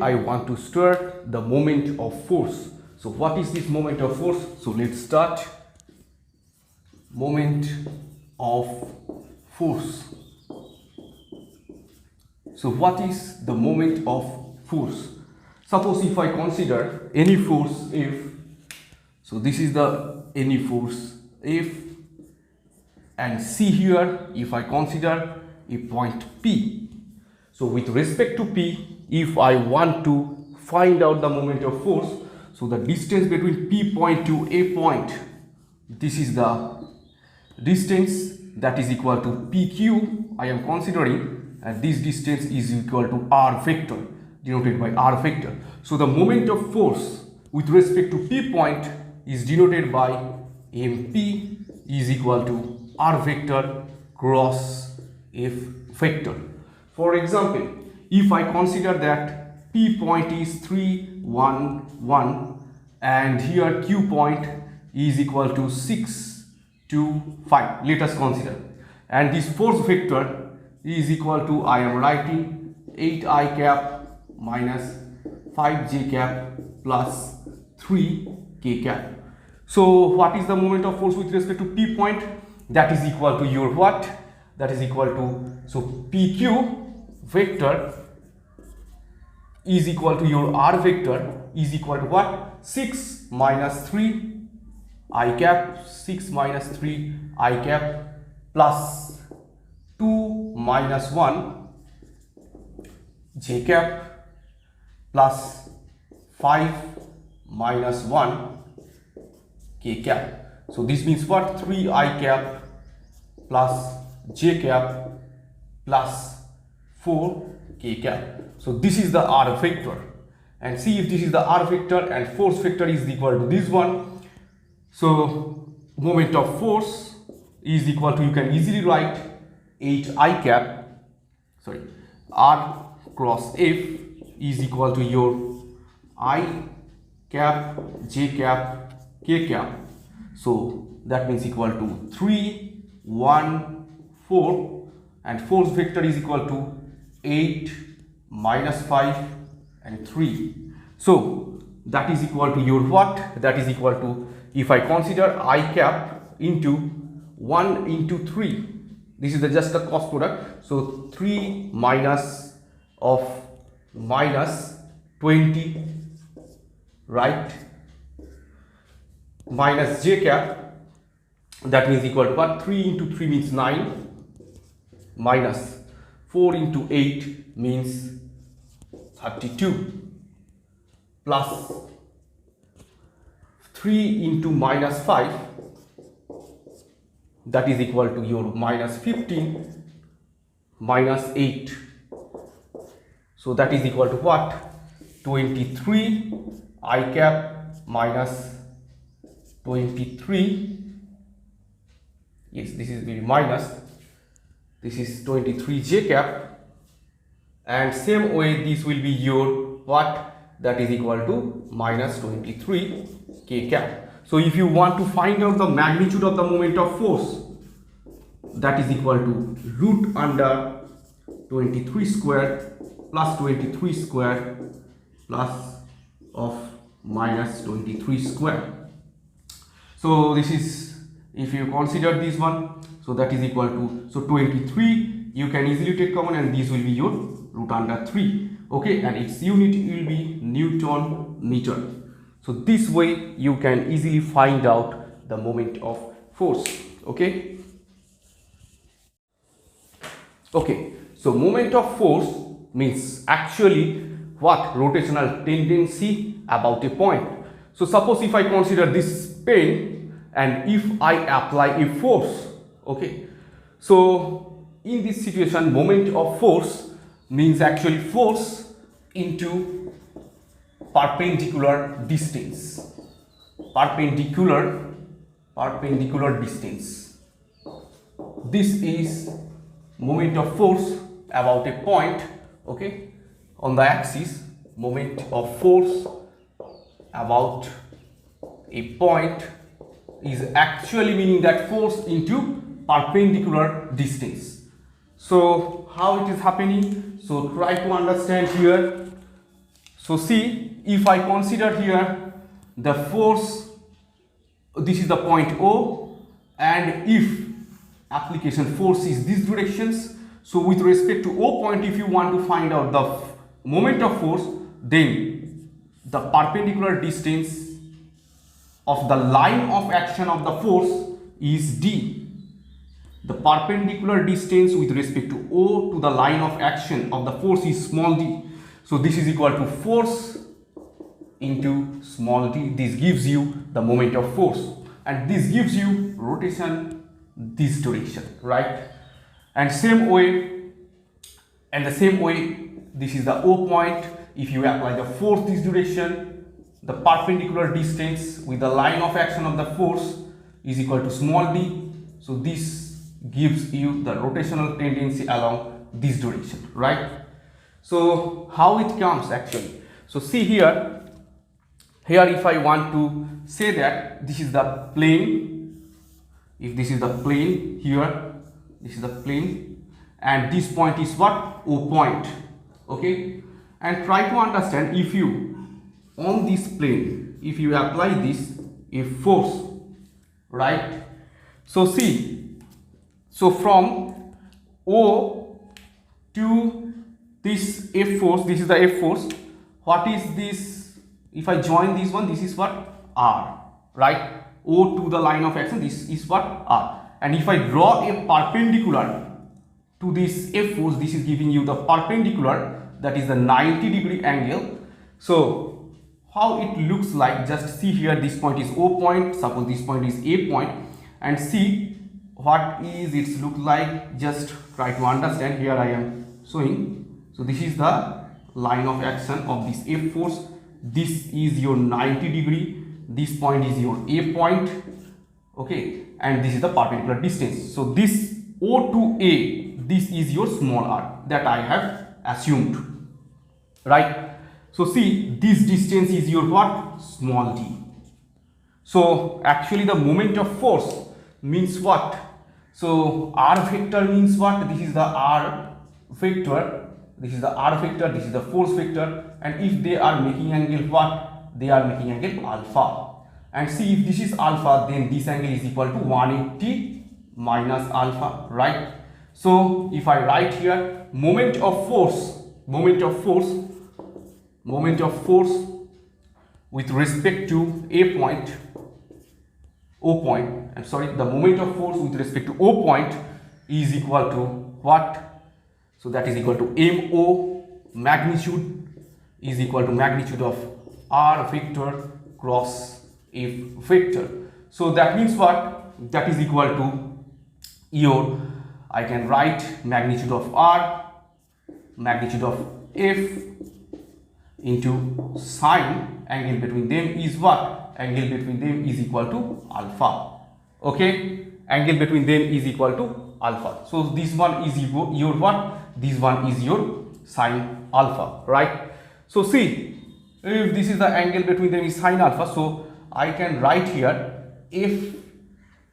I want to start the moment of force. So what is this moment of force? So let's start. Moment of force. So what is the moment of force? Suppose if I consider any force F, so this is the any force F, and see here if I consider a point P. So with respect to P, if I want to find out the moment of force, so the distance between P point to A point, this is the distance that is equal to PQ I am considering, and this distance is equal to R vector, denoted by R vector. So the moment of force with respect to P point is denoted by MP is equal to R vector cross F vector. For example, if I consider that P point is 3, 1, 1 and here Q point is equal to 6, 2, 5, let us consider, and this force vector is equal to, I am writing 8i cap minus 5j cap plus 3k cap. So what is the moment of force with respect to P point? That is equal to your what? That is equal to, so PQ vector is equal to your R vector is equal to what? 6 minus 3 I cap, 6 minus 3 I cap plus 2 minus 1 j cap plus 5 minus 1 k cap. So this means what? 3 I cap plus j cap plus 4 k cap. So this is the R vector, and see if this is the R vector and force vector is equal to this one. So moment of force is equal to, you can easily write 8 I cap, sorry, R cross F is equal to your I cap, j cap, k cap. So that means equal to 3, 1, 4, and force vector is equal to 8 minus 5 and 3. So that is equal to your what? That is equal to, if I consider I cap into 1 into 3, this is just the cross product, so 3 minus of minus 20, right, minus j cap, that means equal to what? 3 into 3 means 9 minus 4 into 8 means 32 plus 3 into minus 5, that is equal to your minus 15 minus 8. So that is equal to what? 23 I cap minus 23. Yes, this is the minus. This is 23 j cap, and same way this will be your what? That is equal to minus 23 k cap. So if you want to find out the magnitude of the moment of force, that is equal to root under 23 square plus 23 square plus of minus 23 square. So this is, if you consider this one, so that is equal to, so 23 you can easily take common, and this will be your root under 3. Okay, and its unit will be Newton meter. So this way you can easily find out the moment of force. Okay, so moment of force means actually what? Rotational tendency about a point. So suppose if I consider this pen and if I apply a force, okay, so in this situation moment of force means actually force into perpendicular distance, perpendicular distance. This is moment of force about a point, okay, on the axis. Moment of force about a point is actually meaning that force into perpendicular distance. So how it is happening? So try to understand here. So see, if I consider here the force, this is the point O, and if application force is these directions, so with respect to O point, if you want to find out the moment of force, then the perpendicular distance of the line of action of the force is D. The perpendicular distance with respect to O to the line of action of the force is small d. So this is equal to force into small d. This gives you the moment of force, and this gives you rotation this direction, right? And the same way, this is the O point. If you apply the force this direction, the perpendicular distance with the line of action of the force is equal to small d. So this gives you the rotational tendency along this direction, right? So how it comes actually? So see here if I want to say that this is the plane, if this is the plane here, this is the plane, and this point is what? O point, okay? And try to understand, if you on this plane, if you apply this a force, right? So see, so from O to this F force, this is the F force. What is this? If I join this one, this is what? R, right? O to the line of action, this is what? R. And if I draw a perpendicular to this F force, this is giving you the perpendicular, that is the 90-degree angle. So how it looks like, just see here, this point is O point, suppose this point is A point, and see what is its look like. Just try to understand. Here I am showing. So this is the line of action of this F force. This is your 90-degree, this point is your A point, okay, and this is the perpendicular distance. So this O to A, this is your small r that I have assumed, right? So see, this distance is your what? Small d. So actually the moment of force means what? So r vector means what? This is the r vector, this is the r vector, this is the force vector, and if they are making angle what? They are making angle alpha. And see, if this is alpha, then this angle is equal to 180 minus alpha, right? So if I write here moment of force with respect to A point, O point, I'm sorry, the moment of force with respect to O point is equal to what? So that is equal to MO, magnitude is equal to magnitude of R vector cross F vector. So that means what? That is equal to your, I can write magnitude of R, magnitude of F into sine, angle between them is what? Angle between them is equal to alpha, okay? Angle between them is equal to alpha. So this one is your what? This one is your sine alpha, right? So see, if this is the angle between them is sine alpha, so I can write here F,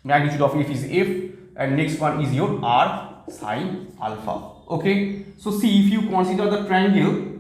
magnitude of F is F, and next one is your R sine alpha, okay? So see, if you consider the triangle,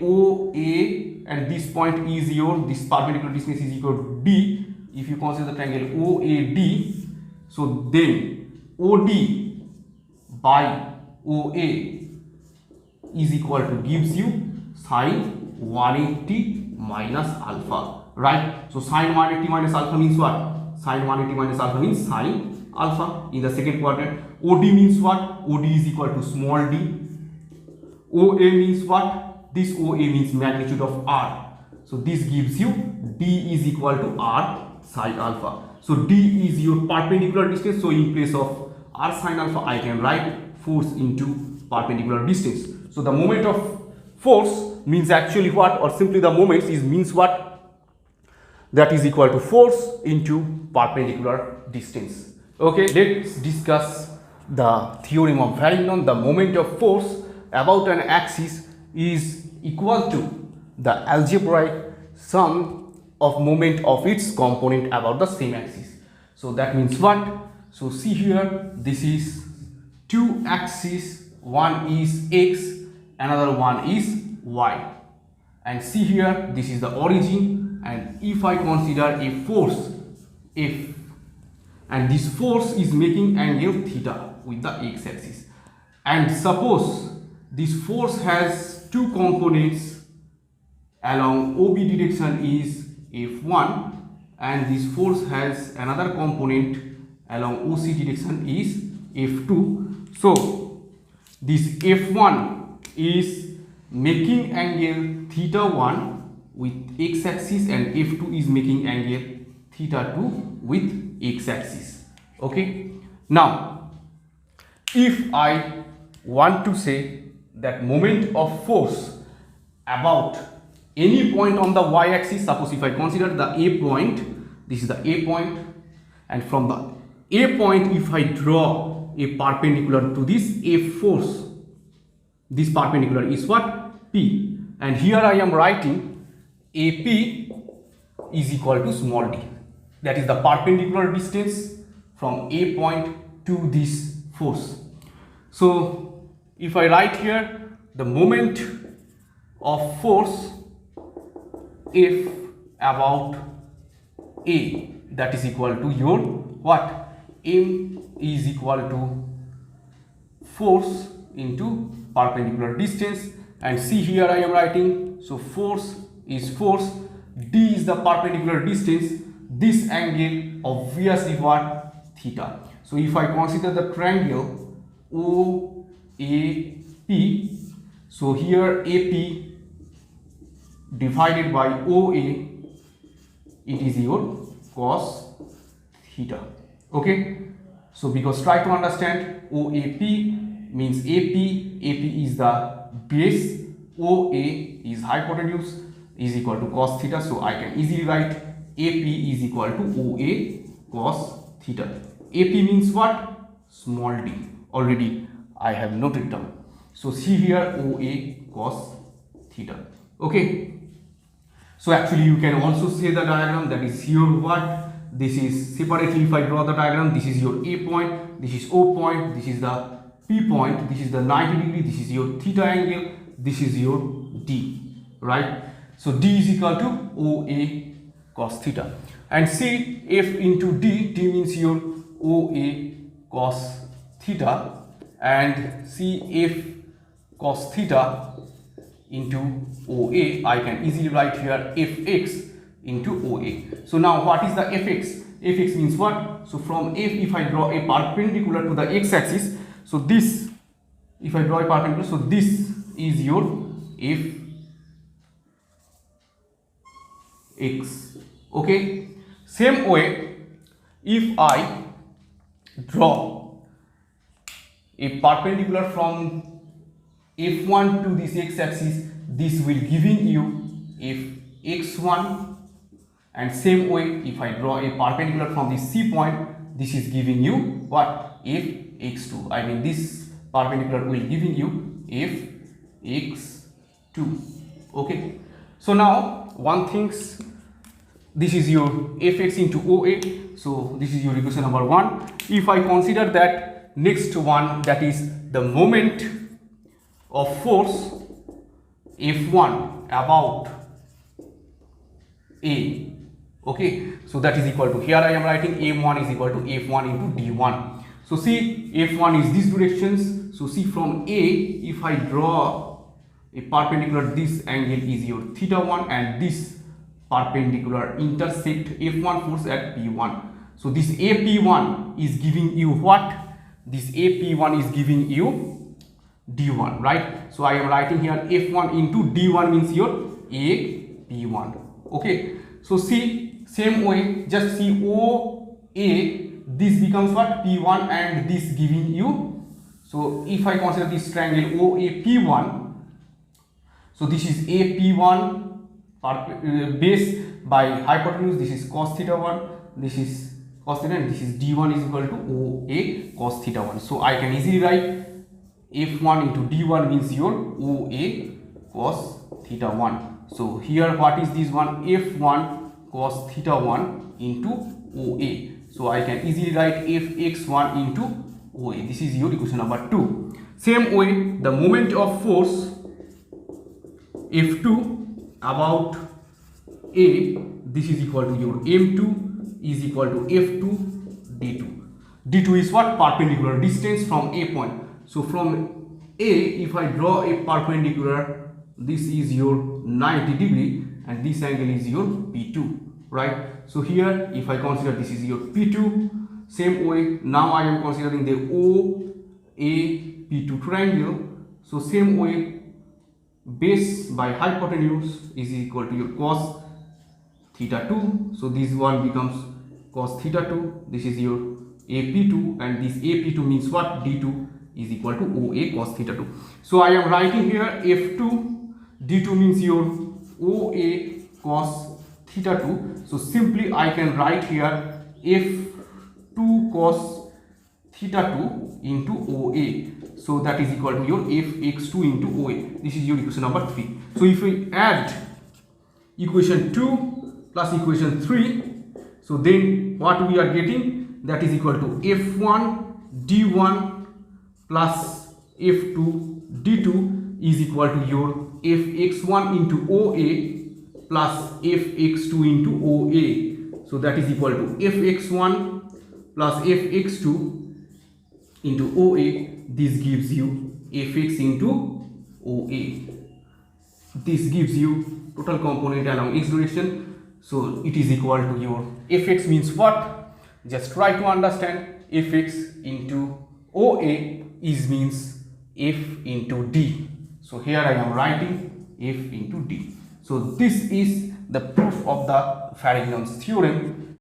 OA, and this point is your, this perpendicular distance is equal to D. If you consider the triangle OAD, so then OD by OA is equal to, gives you sine 180 minus alpha, right? So sine 180 minus alpha means what? Sine 180 minus alpha means sine alpha in the second quadrant. OD means what? OD is equal to small d. OA means what? This OA means magnitude of R. So this gives you D is equal to R sine alpha. So D is your perpendicular distance. So in place of R sine alpha, I can write force into perpendicular distance. So the moment of force means actually what? Or simply the moment is means what? That is equal to force into perpendicular distance. Okay, let's discuss the theorem of Varignon. The moment of force about an axis is equal to the algebraic sum of moment of its component about the same axis. So that means what? So see here, this is two axes, one is x, another one is y. And see here, this is the origin, and if I consider a force F, and this force is making angle theta with the x-axis, and suppose this force has two components along OB direction is F1, and this force has another component along OC direction is F2. So this F1 is making angle theta 1 with x-axis, and F2 is making angle theta 2 with x-axis. Okay, now if I want to say that moment of force about any point on the y-axis, suppose if I consider the A point, this is the A point, and from the A point if I draw a perpendicular to this F force, this perpendicular is what? P, and here I am writing AP is equal to small d, that is the perpendicular distance from A point to this force. So if I write here the moment of force F about A, that is equal to your what? M is equal to force into perpendicular distance, and see here I am writing, so force is force, D is the perpendicular distance, this angle obviously what? Theta. So if I consider the triangle OAP, so here AP divided by OA, it is your cos theta. Okay, so because try to understand, OAP means AP is the base, OA is hypotenuse, is equal to cos theta, so I can easily write AP is equal to OA cos theta. AP means what? Small d, already I have noted down. So see here OA cos theta. Okay, so actually you can also say the diagram, that is here what? This is separately, if I draw the diagram, this is your A point, this is O point, this is the P point, this is the 90 degree, this is your theta angle, this is your D, right? So D is equal to OA cos theta, and see F into D, D means your OA cos theta, and see F cos theta into OA, I can easily write here Fx into OA. So now what is the Fx? Fx means what? So from F, if I draw a perpendicular to the x-axis, so this, if I draw a perpendicular, so this is your Fx. Okay, same way, if I draw a perpendicular from F1 to this x-axis, this will giving you Fx1, and same way if I draw a perpendicular from the C point, this is giving you what? Fx2. I mean this perpendicular will giving you Fx2. Okay, so now one things, this is your Fx into OA, so this is your equation number 1. If I consider that next one, that is the moment of force F1 about A. Okay, so that is equal to, here I am writing M1 is equal to F1 into D1. So see, F1 is these directions. So see, from A, if I draw a perpendicular, this angle is your theta 1, and this perpendicular intersect F1 force at P1. So this AP1 is giving you what? This AP1 is giving you D1, right? So I am writing here F1 into D1 means your AP1. Okay, so see, same way, just see OA, this becomes what? P1, and this giving you, so if I consider this triangle OAP1, so this is AP1 base by hypotenuse, this is cos theta 1, this is cos theta, and this is D1 is equal to OA cos theta 1. So I can easily write F1 into D1 means your OA cos theta 1. So here what is this one? F1 cos theta 1 into OA. So I can easily write Fx1 into OA. This is your equation number 2. Same way, the moment of force F2 about A, this is equal to your M2 is equal to F2 D2. D2 is what? Perpendicular distance from A point. So from A, if I draw a perpendicular, this is your 90 degree and this angle is your P2, right? So here if I consider this is your P2, same way now I am considering the OAP2 triangle. So same way, base by hypotenuse is equal to your cos theta 2. So this one becomes cos theta 2. This is your AP2 and this AP2 means what? D2 is equal to OA cos theta 2. So I am writing here F2, D2 means your OA cos theta 2. So simply I can write here F2 cos theta 2 into OA. So that is equal to your Fx2 into OA. This is your equation number 3. So if we add equation 2 plus equation 3, so then what we are getting, that is equal to F1 D1 plus F2 D2 is equal to your Fx1 into OA plus Fx2 into OA. So that is equal to Fx1 plus Fx2 into OA. This gives you Fx into OA. This gives you total component along x direction. So it is equal to your Fx means what? Just try to understand. Fx into OA is means F into D. So here I am writing F into D. So this is the proof of the Varignon's theorem.